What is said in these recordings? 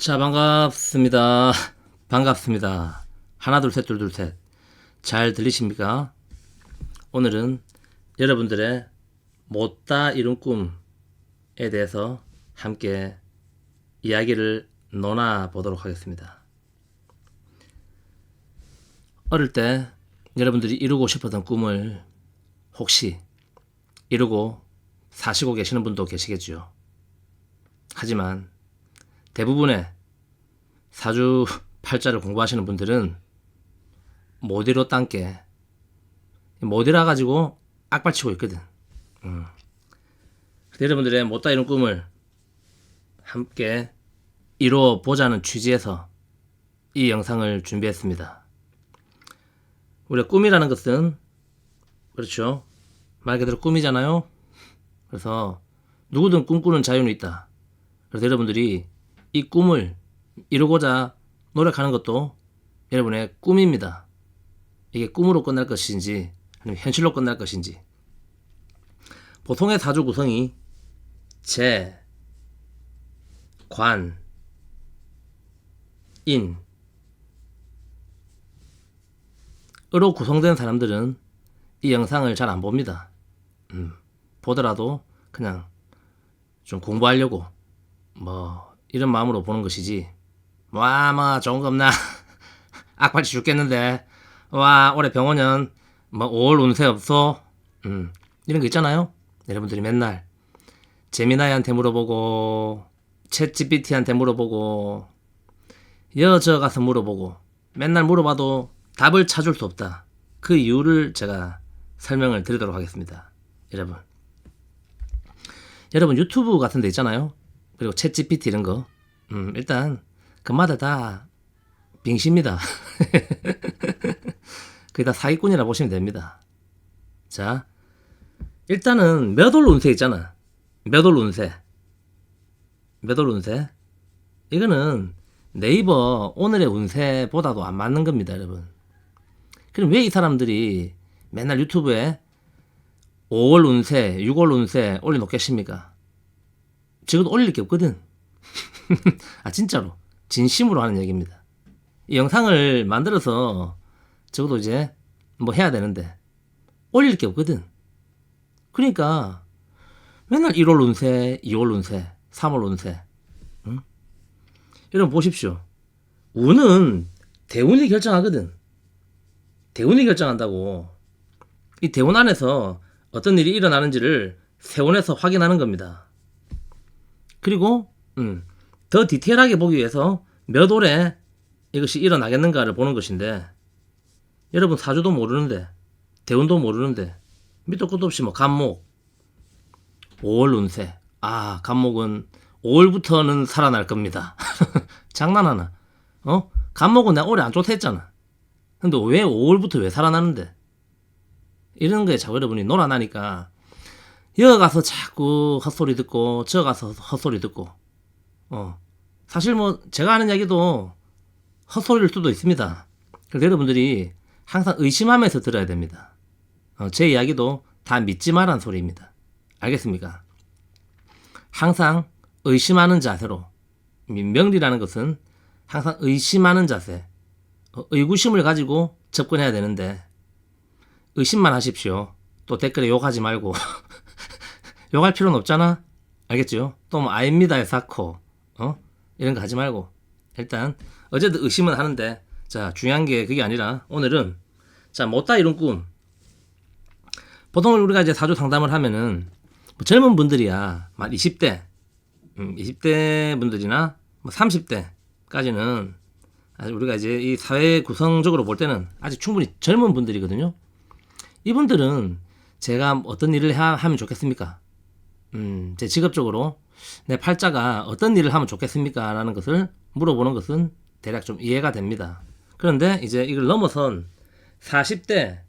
자, 반갑습니다. 반갑습니다. 하나, 둘, 셋, 둘, 둘, 셋. 잘 들리십니까? 오늘은 여러분들의 못다 이룬 꿈에 대해서 함께 이야기를 나눠보도록 하겠습니다. 어릴 때 여러분들이 이루고 싶었던 꿈을 혹시 이루고 사시고 계시는 분도 계시겠죠. 하지만 대부분의 사주 팔자를 공부하시는 분들은 못 이뤘단 게 못 이뤄가지고 악발치고 있거든. 여러분들의 못다 이룬 꿈을 함께 이뤄보자는 취지에서 이 영상을 준비했습니다. 우리가 꿈이라는 것은 그렇죠, 말 그대로 꿈이잖아요. 그래서 누구든 꿈꾸는 자유는 있다. 그래서 여러분들이 이 꿈을 이루고자 노력하는 것도 여러분의 꿈입니다. 이게 꿈으로 끝날 것인지 아니면 현실로 끝날 것인지. 보통의 사주 구성이 재, 관, 인, 으로 구성된 사람들은 이 영상을 잘 안 봅니다. 보더라도 그냥 좀 공부하려고 이런 마음으로 보는 것이지, 좋은 거 없나? 악발치 죽겠는데, 올해 병원은 5월 운세 없어? 이런 거 있잖아요. 여러분들이 맨날 제미나이한테 물어보고, 챗GPT한테 물어보고, 여저 가서 물어보고, 맨날 물어봐도 답을 찾을 수 없다. 그 이유를 제가 설명을 드리도록 하겠습니다. 여러분 유튜브 같은 데 있잖아요. 그리고 챗 GPT 이런 거. 일단 그마다 다 빙시입니다. 그게 다 사기꾼이라 보시면 됩니다. 자, 일단은 몇 월 운세 있잖아. 몇 월 운세. 이거는 네이버 오늘의 운세보다도 안 맞는 겁니다, 여러분. 그럼 왜 이 사람들이 맨날 유튜브에 5월 운세, 6월 운세 올려놓겠습니까? 적어도 올릴 게 없거든. 진짜로 진심으로 하는 얘기입니다. 이 영상을 만들어서 적어도 이제 해야 되는데 올릴 게 없거든. 그러니까 맨날 1월 운세, 2월 운세, 3월 운세. 여러분 보십시오. 운은 대운이 결정하거든. 대운이 결정한다고. 이 대운 안에서 어떤 일이 일어나는지를 세운에서 확인하는 겁니다. 그리고 더 디테일하게 보기 위해서 몇 월에 이것이 일어나겠는가를 보는 것인데, 여러분 사주도 모르는데 대운도 모르는데 밑도 끝도 없이 간목 5월 운세, 간목은 5월부터는 살아날 겁니다. 장난하나? 간목은 내가 올해 안 좋다 했잖아. 근데 왜 5월부터 왜 살아나는데? 이런 거에 자꾸 여러분이 놀아나니까 여기 가서 자꾸 헛소리 듣고 저 가서 헛소리 듣고, 사실 제가 하는 이야기도 헛소리일 수도 있습니다. 그래서 여러분들이 항상 의심하면서 들어야 됩니다. 제 이야기도 다 믿지 말란 소리입니다. 알겠습니까? 항상 의심하는 자세로. 명리라는 것은 항상 의심하는 자세, 의구심을 가지고 접근해야 되는데 의심만 하십시오. 또 댓글에 욕하지 말고. 욕할 필요는 없잖아. 알겠죠? 또 아닙니다에 쌓고 이런 거 하지 말고 일단 어제도 의심은 하는데, 자, 중요한 게 그게 아니라 오늘은 자, 못다 이룬 꿈. 보통 우리가 이제 사주 상담을 하면은 젊은 분들이야 만 20대 20대 분들이나 30대까지는 아직 우리가 이제 이 사회 구성적으로 볼 때는 아직 충분히 젊은 분들이거든요. 이분들은 제가 어떤 일을 하면 좋겠습니까? 제 직업적으로 내 팔자가 어떤 일을 하면 좋겠습니까? 라는 것을 물어보는 것은 대략 좀 이해가 됩니다. 그런데 이제 이걸 넘어선 40대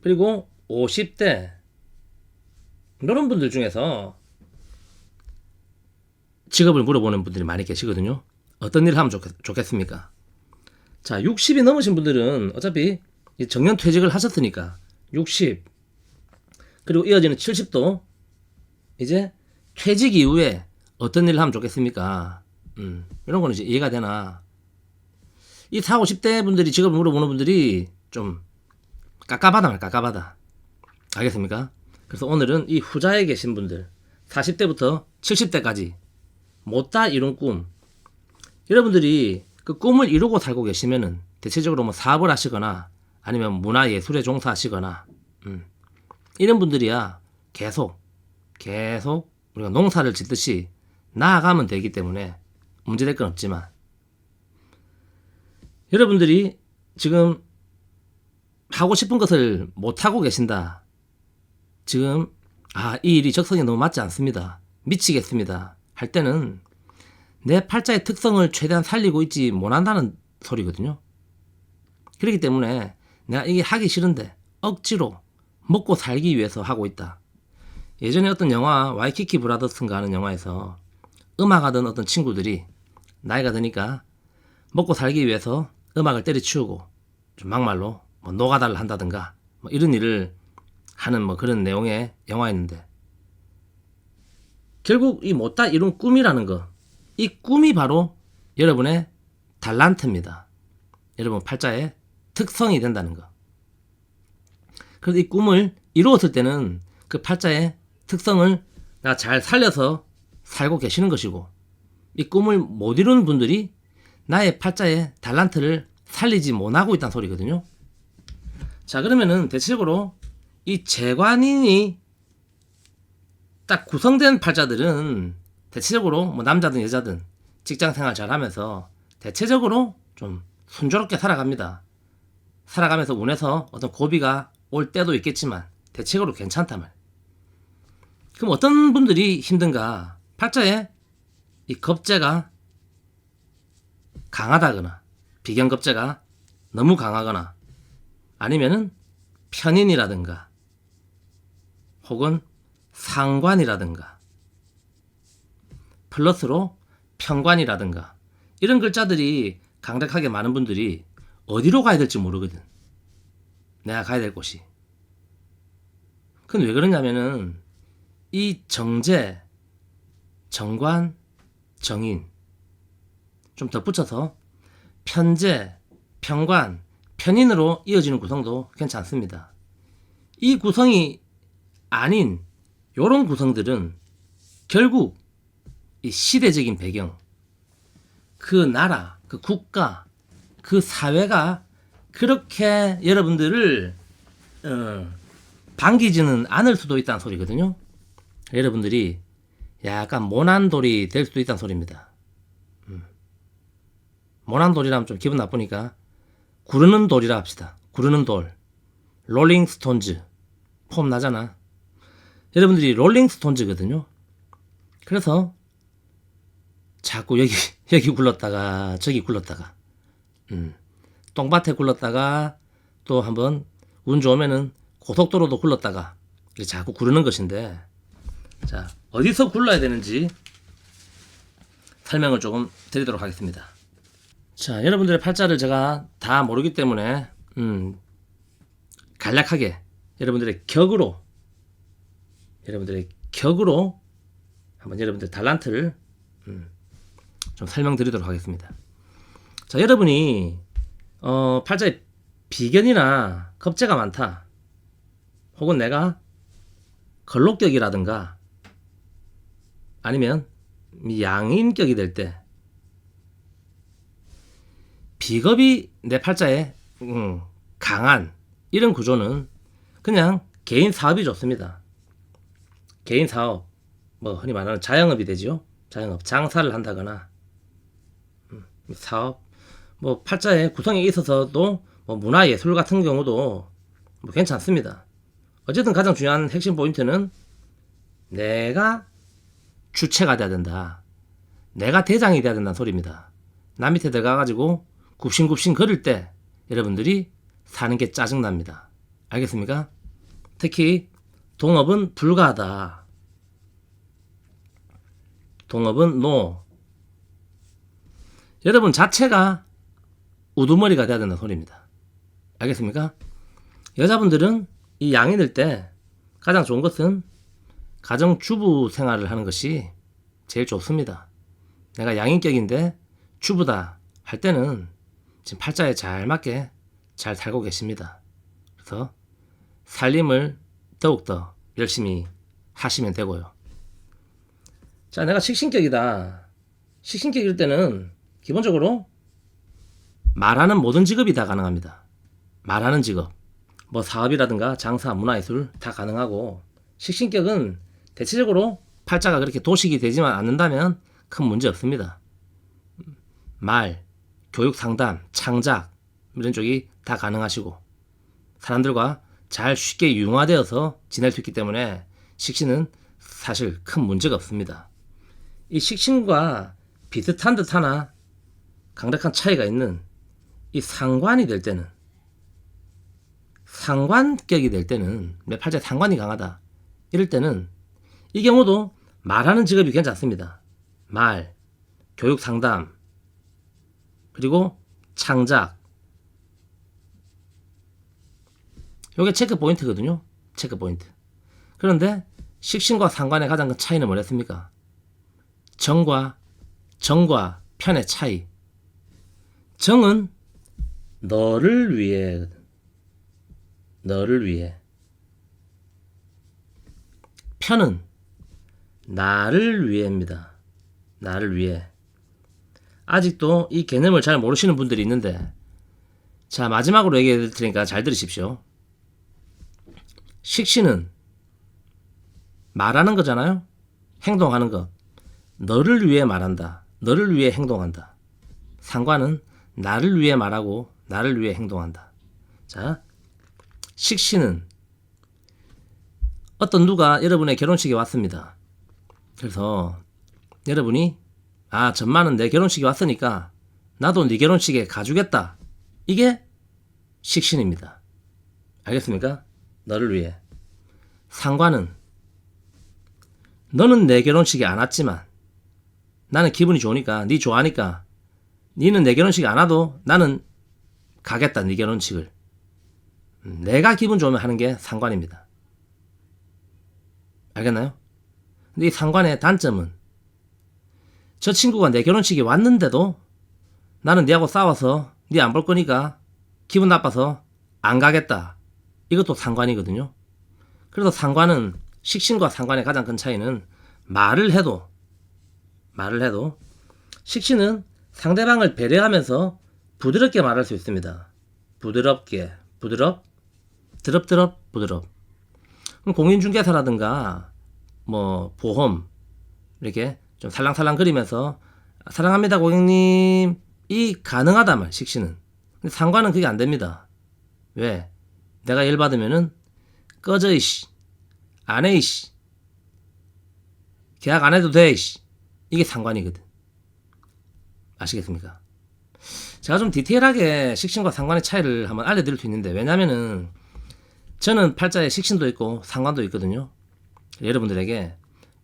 그리고 50대 이런 분들 중에서 직업을 물어보는 분들이 많이 계시거든요. 어떤 일을 하면 좋겠습니까? 자, 60이 넘으신 분들은 어차피 정년 퇴직을 하셨으니까 60 그리고 이어지는 70도 이제 퇴직 이후에 어떤 일을 하면 좋겠습니까? 이런 거는 이제 이해가 되나. 이 4, 50대 분들이 직업을 물어보는 분들이 좀 깝깝하다 말 깝깝하다. 알겠습니까? 그래서 오늘은 이 후자에 계신 분들 40대부터 70대까지 못다 이룬 꿈, 여러분들이 그 꿈을 이루고 살고 계시면은 대체적으로 뭐 사업을 하시거나 아니면 문화예술에 종사하시거나 이런 분들이야 계속 우리가 농사를 짓듯이 나아가면 되기 때문에 문제될 건 없지만, 여러분들이 지금 하고 싶은 것을 못하고 계신다. 지금 이 일이 적성에 너무 맞지 않습니다. 미치겠습니다. 할 때는 내 팔자의 특성을 최대한 살리고 있지 못한다는 소리거든요. 그렇기 때문에 내가 이게 하기 싫은데 억지로 먹고 살기 위해서 하고 있다. 예전에 어떤 영화 와이키키 브라더스인가 하는 영화에서 음악하던 어떤 친구들이 나이가 드니까 먹고 살기 위해서 음악을 때려치우고 좀 막말로 뭐 노가다를 한다든가 뭐 이런 일을 하는 뭐 그런 내용의 영화였는데, 결국 이 못다 이룬 꿈이라는 거, 이 꿈이 바로 여러분의 달란트입니다. 여러분 팔자의 특성이 된다는 거. 그래서 이 꿈을 이루었을 때는 그 팔자의 특성을 내가 잘 살려서 살고 계시는 것이고, 이 꿈을 못 이룬 분들이 나의 팔자의 달란트를 살리지 못하고 있다는 소리거든요. 자, 그러면은 대체적으로 이 재관인이 딱 구성된 팔자들은 대체적으로 뭐 남자든 여자든 직장생활 잘하면서 대체적으로 좀 순조롭게 살아갑니다. 살아가면서 운에서 어떤 고비가 올 때도 있겠지만 대체적으로 괜찮단 말. 그럼 어떤 분들이 힘든가? 팔자에 이 겁재가 강하다거나 비견겁재가 너무 강하거나 아니면은 편인이라든가 혹은 상관이라든가 플러스로 편관이라든가 이런 글자들이 강력하게 많은 분들이 어디로 가야 될지 모르거든. 내가 가야 될 곳이. 그건 왜 그러냐면은 이 정제, 정관, 정인 좀 덧붙여서 편재, 편관, 편인으로 이어지는 구성도 괜찮습니다. 이 구성이 아닌 요런 구성들은 결국 이 시대적인 배경, 그 나라, 그 국가, 그 사회가 그렇게 여러분들을 반기지는 않을 수도 있다는 소리거든요. 여러분들이 약간 모난돌이 될 수도 있다는 소리입니다. 모난돌이라면 좀 기분 나쁘니까 구르는 돌이라 합시다. 구르는 돌. 롤링스톤즈. 폼 나잖아. 여러분들이 롤링스톤즈거든요. 그래서 자꾸 여기 굴렀다가 저기 굴렀다가 똥밭에 굴렀다가 또 한번 운 좋으면은 고속도로도 굴렀다가 이렇게 자꾸 구르는 것인데, 자, 어디서 굴러야 되는지 설명을 조금 드리도록 하겠습니다. 자, 여러분들의 팔자를 제가 다 모르기 때문에 간략하게 여러분들의 격으로 한번 여러분들 달란트를 좀 설명드리도록 하겠습니다. 자, 여러분이 팔자에 비견이나 겁재가 많다, 혹은 내가 걸록격이라든가 아니면 양인격이 될 때 비겁이 내 팔자에 강한 이런 구조는 그냥 개인 사업이 좋습니다. 개인 사업, 뭐 흔히 말하는 자영업이 되죠. 자영업, 장사를 한다거나 사업, 뭐 팔자의 구성에 있어서도 뭐 문화예술 같은 경우도 뭐 괜찮습니다. 어쨌든 가장 중요한 핵심 포인트는 내가 주체가 돼야 된다. 내가 대장이 돼야 된다는 소리입니다. 남 밑에 들어가가지고 굽신굽신 걸을 때 여러분들이 사는 게 짜증납니다. 알겠습니까? 특히 동업은 불가하다. 동업은 노. 여러분 자체가 우두머리가 돼야 된다는 소리입니다. 알겠습니까? 여자분들은 이 양인일 때 가장 좋은 것은 가정주부 생활을 하는 것이 제일 좋습니다. 내가 양인격인데 주부다 할 때는 지금 팔자에 잘 맞게 잘 살고 계십니다. 그래서 살림을 더욱더 열심히 하시면 되고요. 자, 내가 식신격이다. 식신격일 때는 기본적으로 말하는 모든 직업이 다 가능합니다. 말하는 직업. 뭐 사업이라든가 장사, 문화예술 다 가능하고, 식신격은 대체적으로 팔자가 그렇게 도식이 되지만 않는다면 큰 문제 없습니다. 말, 교육 상담, 창작 이런 쪽이 다 가능하시고, 사람들과 잘 쉽게 융화되어서 지낼 수 있기 때문에 식신은 사실 큰 문제가 없습니다. 이 식신과 비슷한 듯 하나 강력한 차이가 있는 이 상관이 될 때는, 상관격이 될 때는, 내 팔자에 상관이 강하다 이럴 때는 이 경우도 말하는 직업이 괜찮습니다. 말, 교육 상담, 그리고 창작. 요게 체크 포인트거든요. 체크 포인트. 그런데 식신과 상관의 가장 큰 차이는 뭐랬습니까? 정과 편의 차이. 정은 너를 위해, 너를 위해. 편은 나를 위해입니다. 나를 위해. 아직도 이 개념을 잘 모르시는 분들이 있는데, 자, 마지막으로 얘기해 드릴 테니까 잘 들으십시오. 식신은 말하는 거잖아요. 행동하는 것. 너를 위해 말한다. 너를 위해 행동한다. 상관은 나를 위해 말하고 나를 위해 행동한다. 자, 식신은 어떤 여러분의 결혼식에 왔습니다. 그래서 여러분이 전만은 내 결혼식에 왔으니까 나도 네 결혼식에 가주겠다. 이게 식신입니다. 알겠습니까? 너를 위해. 상관은 너는 내 결혼식에 안 왔지만 나는 기분이 좋으니까, 네 좋아하니까 니는 내 결혼식에 안 와도 나는 가겠다. 네 결혼식을. 내가 기분 좋으면 하는 게 상관입니다. 알겠나요? 근데 이 상관의 단점은, 저 친구가 내 결혼식에 왔는데도 나는 니하고 싸워서 니 안 볼 거니까 기분 나빠서 안 가겠다. 이것도 상관이거든요. 그래서 상관은, 식신과 상관의 가장 큰 차이는 말을 해도 식신은 상대방을 배려하면서 부드럽게 말할 수 있습니다. 부드럽게, 부드럽. 공인중개사라든가 뭐 보험 이렇게 좀 살랑살랑 거리면서 사랑합니다 고객님 이 가능하단 말, 식신은. 근데 상관은 그게 안 됩니다. 왜? 내가 일 받으면은 꺼져 이씨, 안 해 이씨, 계약 안 해도 돼 이씨. 이게 상관이거든. 아시겠습니까? 제가 좀 디테일하게 식신과 상관의 차이를 한번 알려드릴 수 있는데, 왜냐면은 저는 팔자에 식신도 있고 상관도 있거든요. 여러분들에게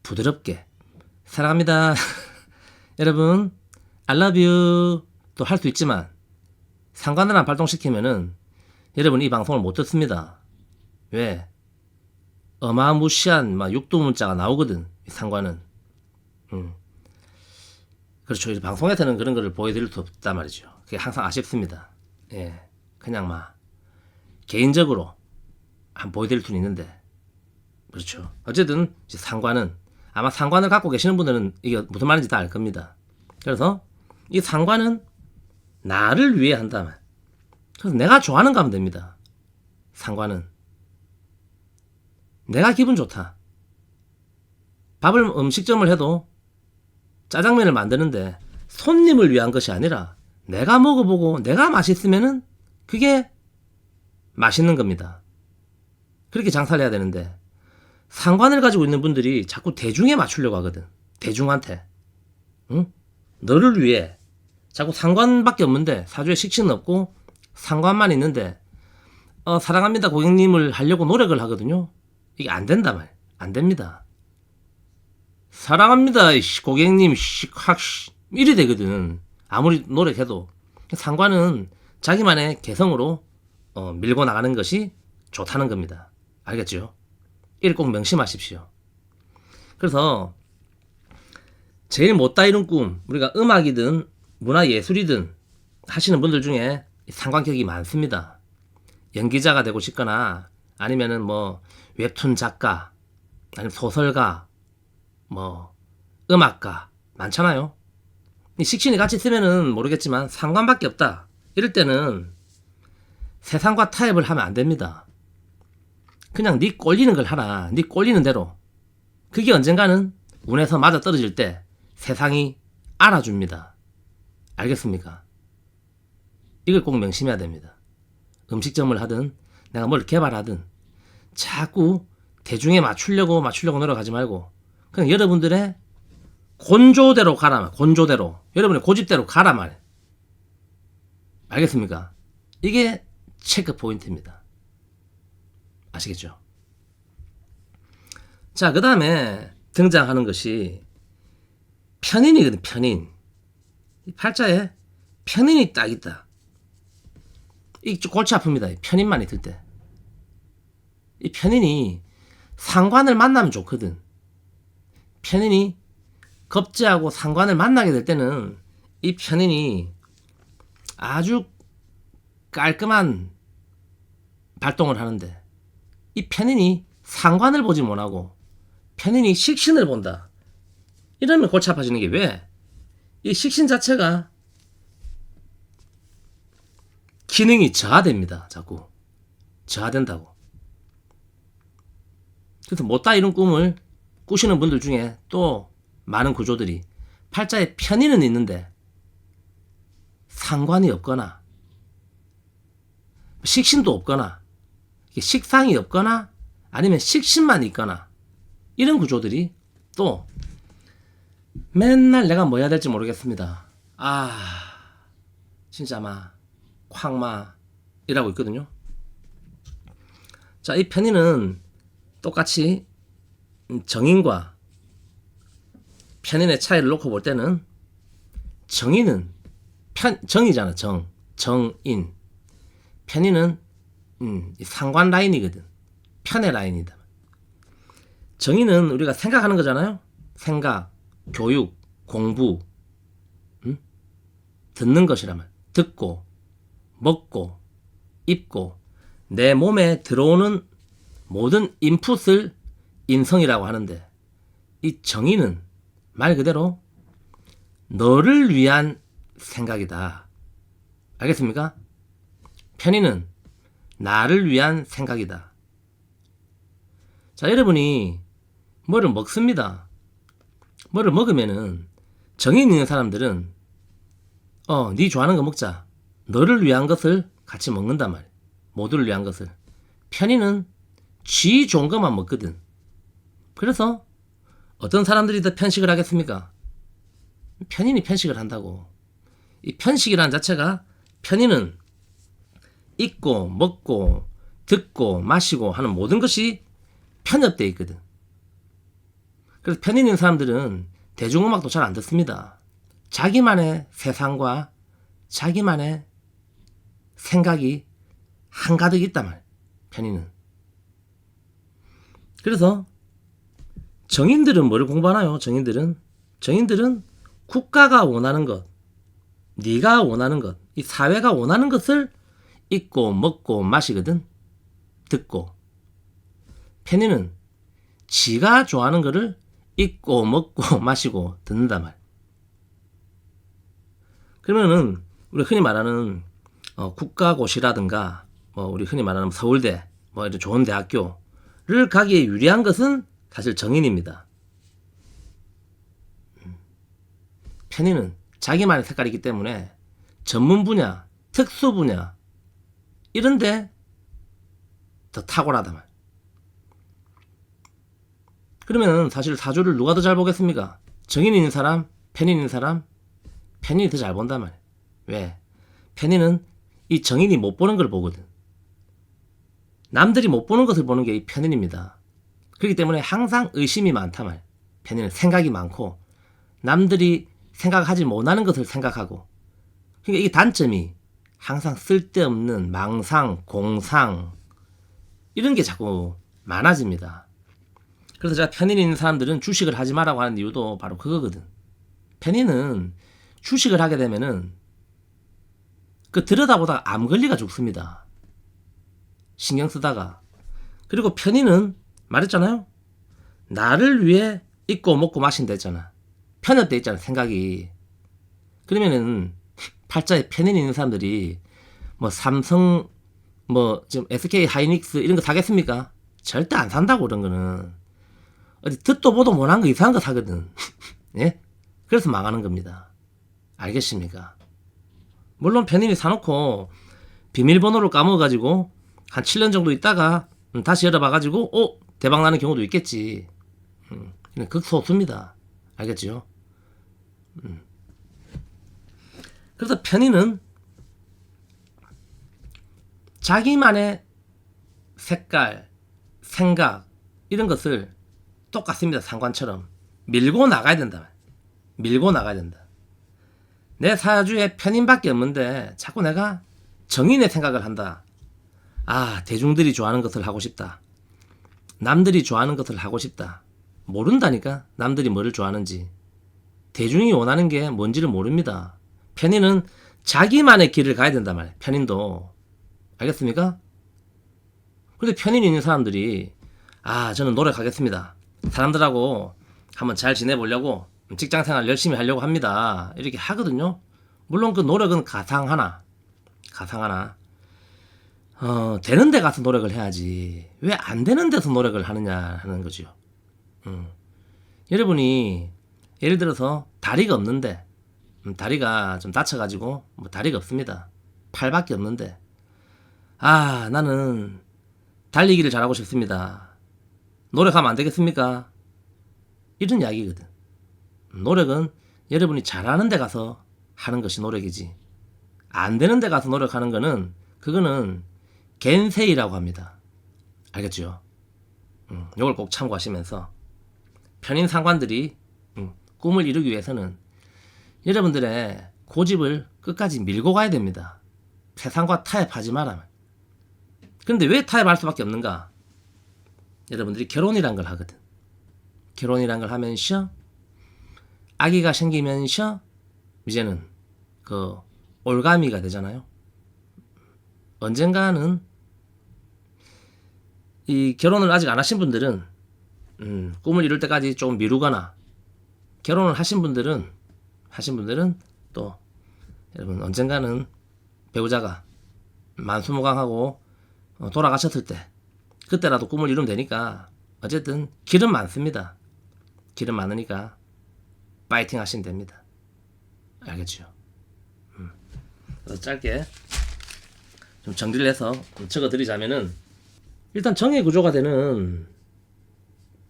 부드럽게 사랑합니다 여러분 I love you 또 할 수 있지만, 상관을 안 발동시키면은 여러분 이 방송을 못 듣습니다. 왜? 어마무시한 육두문자가 나오거든, 이 상관은. 그렇죠. 이제 방송에서는 그런 거를 보여드릴 수 없단 말이죠. 그게 항상 아쉽습니다. 예, 그냥 개인적으로 한번 보여드릴 수는 있는데, 그렇죠. 어쨌든 이제 상관은, 아마 상관을 갖고 계시는 분들은 이게 무슨 말인지 다 알 겁니다. 그래서 이 상관은 나를 위해 한다면, 그래서 내가 좋아하는 거 하면 됩니다. 상관은 내가 기분 좋다. 음식점을 해도 짜장면을 만드는데 손님을 위한 것이 아니라 내가 먹어보고 내가 맛있으면은 그게 맛있는 겁니다. 그렇게 장사를 해야 되는데, 상관을 가지고 있는 분들이 자꾸 대중에 맞추려고 하거든. 대중한테. 응? 너를 위해. 자꾸 상관밖에 없는데, 사주에 식신은 없고 상관만 있는데 사랑합니다 고객님을 하려고 노력을 하거든요. 이게 안 된다 말. 안 됩니다. 사랑합니다 고객님 이리 되거든. 아무리 노력해도. 상관은 자기만의 개성으로 밀고 나가는 것이 좋다는 겁니다. 알겠죠? 이를 꼭 명심하십시오. 그래서 제일 못다 이룬 꿈, 우리가 음악이든 문화예술이든 하시는 분들 중에 상관격이 많습니다. 연기자가 되고 싶거나 아니면은 뭐 웹툰 작가, 아니면 소설가, 뭐 음악가 많잖아요. 이 식신이 같이 쓰면은 모르겠지만 상관밖에 없다. 이럴 때는 세상과 타협을 하면 안 됩니다. 그냥 네 꼴리는 걸 하라. 네 꼴리는 대로. 그게 언젠가는 운에서 맞아 떨어질 때 세상이 알아줍니다. 알겠습니까? 이걸 꼭 명심해야 됩니다. 음식점을 하든 내가 뭘 개발하든 자꾸 대중에 맞추려고 노력하지 말고 그냥 여러분들의 곤조대로 가라 말. 곤조대로. 여러분의 고집대로 가라 말. 알겠습니까? 이게 체크 포인트입니다. 아시겠죠? 자, 그 다음에 등장하는 것이 편인이거든. 편인. 이 팔자에 편인이 딱 있다. 이 골치 아픕니다. 편인만 있을 때. 이 편인이 상관을 만나면 좋거든. 편인이 겁재하고 상관을 만나게 될 때는 이 편인이 아주 깔끔한 발동을 하는데, 이 편인이 상관을 보지 못하고 편인이 식신을 본다. 이러면 골치 아파지는 게 왜? 이 식신 자체가 기능이 저하됩니다. 자꾸 저하된다고. 그래서 못다 이룬 꿈을 꾸시는 분들 중에 또 많은 구조들이 팔자에 편인은 있는데 상관이 없거나 식신도 없거나 식상이 없거나 아니면 식신만 있거나 이런 구조들이 또 맨날 내가 뭐 해야 될지 모르겠습니다. 진짜 쾅마 이라고 있거든요. 자, 이 편인은 똑같이 정인과 편인의 차이를 놓고 볼 때는 정인은 정이잖아. 정인. 편인은 상관 라인이거든. 편의 라인이다. 정인은 우리가 생각하는 거잖아요. 생각, 교육, 공부, 듣는 것이라면 듣고, 먹고, 입고, 내 몸에 들어오는 모든 인풋을 인성이라고 하는데, 이 정의는 말 그대로 너를 위한 생각이다. 알겠습니까? 편의는 나를 위한 생각이다. 자, 여러분이 뭐를 먹습니다. 뭐를 먹으면은 정이 있는 사람들은 네 좋아하는 거 먹자. 너를 위한 것을 같이 먹는단 말이야. 모두를 위한 것을. 편의는 지 좋은 것만 먹거든. 그래서 어떤 사람들이 더 편식을 하겠습니까? 편인이 편식을 한다고. 이 편식이라는 자체가 편인은 입고 먹고 듣고 마시고 하는 모든 것이 편협되어 있거든. 그래서 편인 있는 사람들은 대중음악도 잘 안 듣습니다. 자기만의 세상과 자기만의 생각이 한가득 있단 말이야. 편인은. 그래서 정인들은 뭐를 공부하나요? 정인들은 국가가 원하는 것, 네가 원하는 것, 이 사회가 원하는 것을 입고 먹고 마시거든. 듣고. 편인은 지가 좋아하는 거를 입고 먹고 마시고 듣는단 말이야. 그러면은 우리 흔히 말하는 국가고시라든가 우리 흔히 말하는 서울대 이런 좋은 대학교를 가기에 유리한 것은 사실 정인입니다. 편인은 자기만의 색깔이 있기 때문에 전문 분야, 특수 분야 이런데 더 탁월하단 말. 그러면 사실 사주를 누가 더 잘 보겠습니까? 정인 있는 사람, 편인 있는 사람, 편인이 더 잘 본단 말. 왜? 편인은 이 정인이 못 보는 걸 보거든. 남들이 못 보는 것을 보는 게 이 편인입니다. 그렇기 때문에 항상 의심이 많단 말. 편인은 생각이 많고 남들이 생각하지 못하는 것을 생각하고. 그러니까 이게 단점이 항상 쓸데없는 망상, 공상 이런 게 자꾸 많아집니다. 그래서 제가 편인 있는 사람들은 주식을 하지 마라고 하는 이유도 바로 그거거든. 편의는 주식을 하게 되면은 그 들여다보다가 암 걸리가 죽습니다. 신경 쓰다가. 그리고 편의는 말했잖아요. 나를 위해 입고 먹고 마신다 했잖아. 편협돼 있잖아, 생각이. 그러면은 팔자에 편인 있는 사람들이 뭐 삼성 뭐 지금 SK 하이닉스 이런 거 사겠습니까? 절대 안 산다고. 그런 거는 어디 듣도 보도 못한 거 이상한 거 사거든. 예? 그래서 망하는 겁니다. 알겠습니까? 물론 편인이 사놓고 비밀번호를 까먹어가지고 한 7년 정도 있다가 다시 열어봐가지고 대박 나는 경우도 있겠지. 극소수입니다. 알겠죠? 그래서 편의는 자기만의 색깔, 생각 이런 것을 똑같습니다. 상관처럼 밀고 나가야 된다. 밀고 나가야 된다. 내 사주에 편인밖에 없는데 자꾸 내가 정인의 생각을 한다. 아, 대중들이 좋아하는 것을 하고 싶다. 남들이 좋아하는 것을 하고 싶다. 모른다니까, 남들이 뭐를 좋아하는지. 대중이 원하는 게 뭔지를 모릅니다. 편인은 자기만의 길을 가야 된단 말이에요. 편인도. 알겠습니까? 근데 편인이 있는 사람들이 저는 노력하겠습니다. 사람들하고 한번 잘 지내보려고 직장생활 열심히 하려고 합니다. 이렇게 하거든요. 물론 그 노력은 가상하나 되는 데 가서 노력을 해야지 왜 안 되는 데서 노력을 하느냐 하는 거죠. 여러분이 예를 들어서 다리가 없는데 다리가 좀 다쳐가지고 뭐 다리가 없습니다. 팔밖에 없는데 나는 달리기를 잘하고 싶습니다. 노력하면 안 되겠습니까? 이런 이야기거든. 노력은 여러분이 잘하는 데 가서 하는 것이 노력이지, 안 되는 데 가서 노력하는 거는 그거는 겐세이라고 합니다. 알겠죠? 이걸 꼭 참고하시면서 편인 상관들이 꿈을 이루기 위해서는 여러분들의 고집을 끝까지 밀고 가야 됩니다. 세상과 타협하지 마라. 그런데 왜 타협할 수밖에 없는가? 여러분들이 결혼이란 걸 하거든. 결혼이란 걸 하면서 아기가 생기면서 이제는 그 올가미가 되잖아요. 언젠가는 이 결혼을 아직 안 하신 분들은 꿈을 이룰 때까지 조금 미루거나, 결혼을 하신 분들은 또 여러분 언젠가는 배우자가 만수무강하고 돌아가셨을 때 그때라도 꿈을 이루면 되니까 어쨌든 길은 많습니다. 길은 많으니까 파이팅 하시면 됩니다. 알겠죠? 그래서 짧게 좀 정리를 해서 적어드리자면은 일단 정의 구조가 되는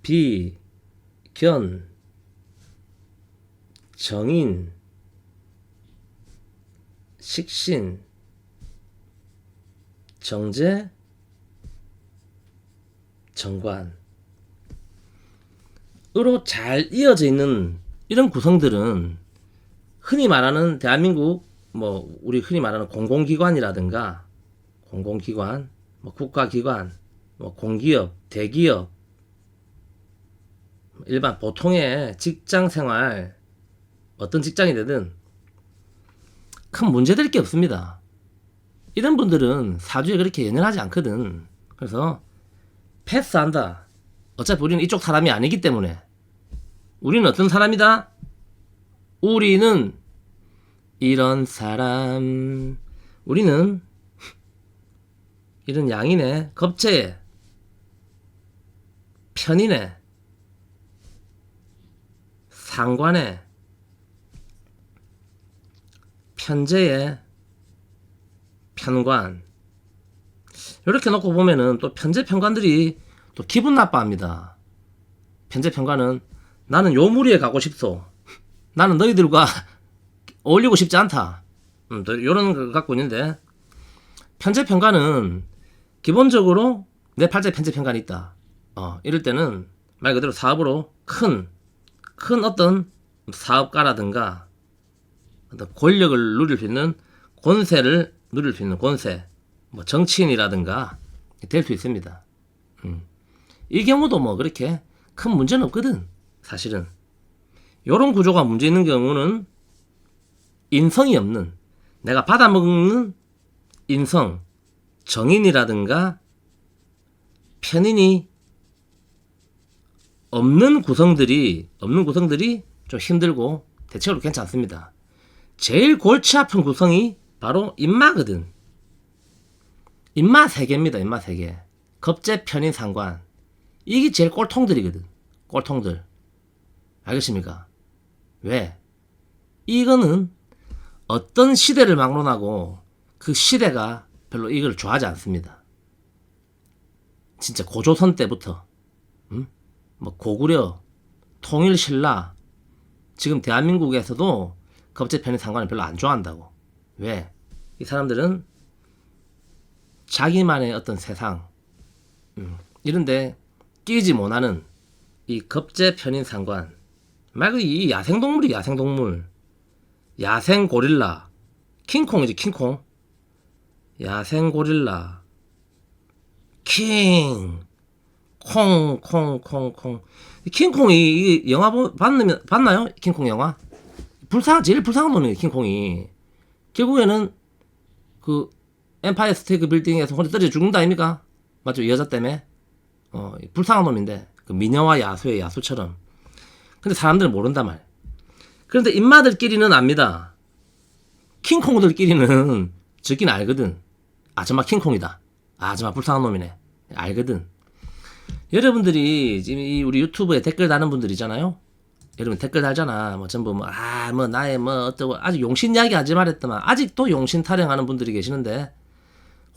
비, 견, 정인, 식신, 정제, 정관 으로 잘 이어져 있는 이런 구성들은 흔히 말하는 대한민국 뭐 우리 흔히 말하는 공공기관이라든가 공공기관, 뭐 국가기관, 뭐 공기업, 대기업, 일반 보통의 직장생활 어떤 직장이 되든 큰 문제될 게 없습니다. 이런 분들은 사주에 그렇게 연연하지 않거든. 그래서 패스한다. 어차피 우리는 이쪽 사람이 아니기 때문에. 우리는 어떤 사람이다? 우리는 이런 사람. 우리는 이런 양이네, 겁재에, 편이네, 상관에, 편재에, 편관. 이렇게 놓고 보면은 또 편재 편관들이 또 기분 나빠합니다. 편재 편관은 나는 요 무리에 가고 싶소. 나는 너희들과 어울리고 싶지 않다. 요런 거 갖고 있는데, 편재 편관은 기본적으로 내 팔자에 편재 편관이 있다. 이럴 때는 말 그대로 사업으로 큰 어떤 사업가라든가 어떤 권력을 누릴 수 있는 권세를 누릴 수 있는 권세, 뭐 정치인이라든가 될 수 있습니다. 이 경우도 뭐 그렇게 큰 문제는 없거든. 사실은 요런 구조가 문제 있는 경우는 인성이 없는, 내가 받아먹는 인성, 정인이라든가 편인이 없는 구성들이 좀 힘들고 대체로 괜찮습니다. 제일 골치 아픈 구성이 바로 인마거든. 인마 3개입니다. 인마 3개. 겁재, 편인, 상관. 이게 제일 꼴통들이거든. 꼴통들. 알겠습니까? 왜? 이거는 어떤 시대를 막론하고 그 시대가 별로 이걸 좋아하지 않습니다. 진짜 고조선 때부터 뭐 고구려, 통일신라, 지금 대한민국에서도 겁재, 편인, 상관을 별로 안 좋아한다고. 왜? 이 사람들은 자기만의 어떤 세상 이런데 끼지 못하는 이 겁재, 편인, 상관 말 그대로 이 야생동물이 야생동물. 야생고릴라, 킹콩이지 킹콩. 야생고릴라, 킹, 콩. 킹콩이 이 영화 봤나요? 킹콩 영화? 제일 불쌍한 놈이에요 킹콩이. 결국에는 그 엠파이어 스테이트 빌딩에서 혼자 떨어져 죽는다 아닙니까? 맞죠? 여자 때문에. 불쌍한 놈인데 그 미녀와 야수의 야수처럼. 근데 사람들은 모른단 말이야. 그런데 인마들끼리는 압니다. 킹콩들끼리는 적긴 알거든. 아, 정말 킹콩이다. 아, 정말 불쌍한 놈이네. 알거든. 여러분들이 지금 우리 유튜브에 댓글 다는 분들이잖아요. 여러분 댓글 달잖아. 뭐 전부 나의 어쩌고 아직 용신 이야기 하지 말했더만 아직도 용신 타령하는 분들이 계시는데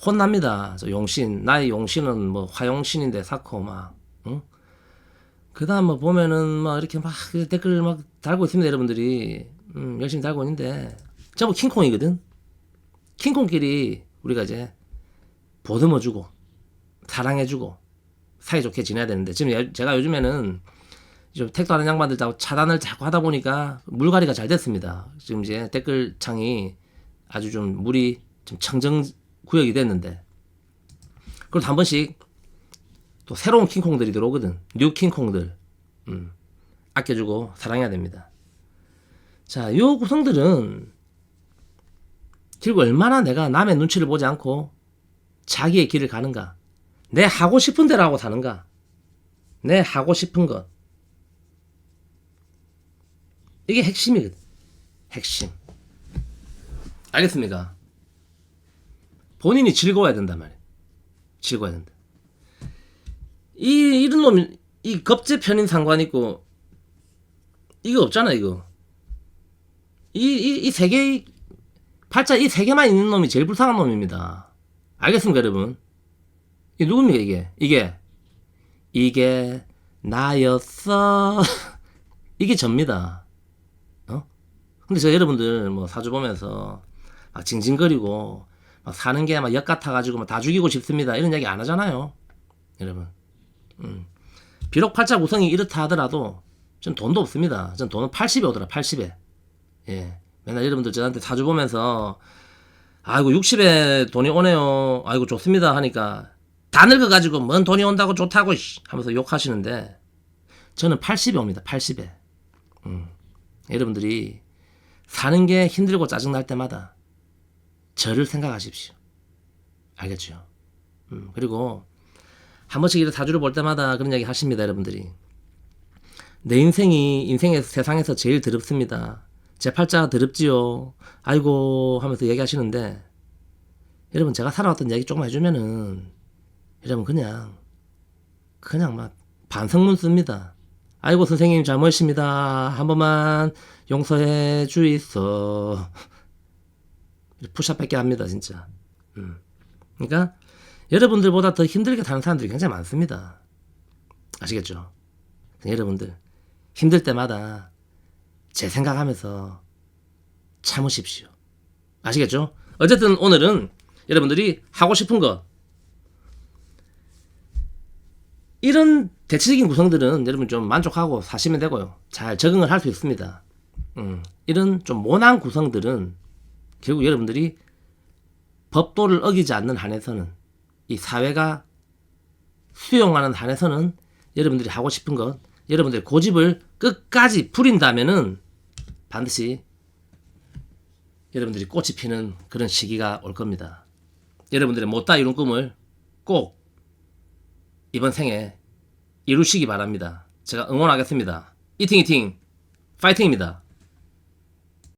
혼납니다. 저 용신, 나의 용신은 뭐 화용신인데 사코 막, 응? 그 다음 뭐 보면은 막 이렇게 막 댓글 막 달고 있습니다. 여러분들이 열심히 달고 있는데 전부 킹콩이거든. 킹콩끼리 우리가 이제 보듬어주고 사랑해주고 사이좋게 지내야 되는데 지금 제가 요즘에는 좀 택도하는 양반들하고 차단을 자꾸 하다 보니까 물갈이가 잘 됐습니다. 지금 이제 댓글창이 아주 좀 물이 좀 청정 구역이 됐는데 그래도 한 번씩 또 새로운 킹콩들이 들어오거든. 뉴 킹콩들. 아껴주고 사랑해야 됩니다. 자, 요 구성들은 결국 얼마나 내가 남의 눈치를 보지 않고 자기의 길을 가는가. 내 하고 싶은 대로 하고 사는가. 내 하고 싶은 것. 이게 핵심이거든. 핵심. 알겠습니까? 본인이 즐거워야 된단 말이야. 즐거워야 된다. 이런 놈이, 이 겁재, 편인, 상관 있고, 이거 없잖아, 이거. 이 세 개, 팔자 이 세 개만 있는 놈이 제일 불쌍한 놈입니다. 알겠습니까, 여러분? 이게 누굽니까, 이게? 이게 나였어. 이게 접니다. 근데 저 여러분들 뭐 사주 보면서 막 징징거리고 막 사는 게 막 역 같아가지고 막 다 죽이고 싶습니다. 이런 얘기 안 하잖아요, 여러분. 비록 팔자 구성이 이렇다 하더라도 전 돈도 없습니다. 전 돈은 80에 오더라, 80에. 예. 맨날 여러분들 저한테 사주 보면서 아이고 60에 돈이 오네요. 아이고 좋습니다 하니까 다 늙어가지고 뭔 돈이 온다고 좋다고 하면서 욕하시는데 저는 80에 옵니다. 80에. 여러분들이 사는 게 힘들고 짜증날 때마다 저를 생각하십시오. 알겠죠? 그리고 한 번씩 이렇게 사주를 볼 때마다 그런 이야기 하십니다. 여러분들이. 내 인생에서 세상에서 제일 더럽습니다. 제 팔자가 더럽지요. 아이고 하면서 얘기하시는데 여러분 제가 살아왔던 이야기 조금 해주면은 여러분 그냥 막 반성문 씁니다. 아이고 선생님 잘못했습니다. 한 번만 용서해 주이소. 푸샵밖에 합니다 진짜. 그러니까 여러분들보다 더 힘들게 사는 사람들이 굉장히 많습니다. 아시겠죠? 여러분들 힘들 때마다 제 생각하면서 참으십시오. 아시겠죠? 어쨌든 오늘은 여러분들이 하고 싶은 것 이런 대체적인 구성들은 여러분 좀 만족하고 사시면 되고요. 잘 적응을 할 수 있습니다. 이런 좀 모난 구성들은 결국 여러분들이 법도를 어기지 않는 한에서는 이 사회가 수용하는 한에서는 여러분들이 하고 싶은 것 여러분들의 고집을 끝까지 부린다면은 반드시 여러분들이 꽃이 피는 그런 시기가 올 겁니다. 여러분들의 못다 이룬 꿈을 꼭 이번 생에 이루시기 바랍니다. 제가 응원하겠습니다. 이팅 파이팅입니다.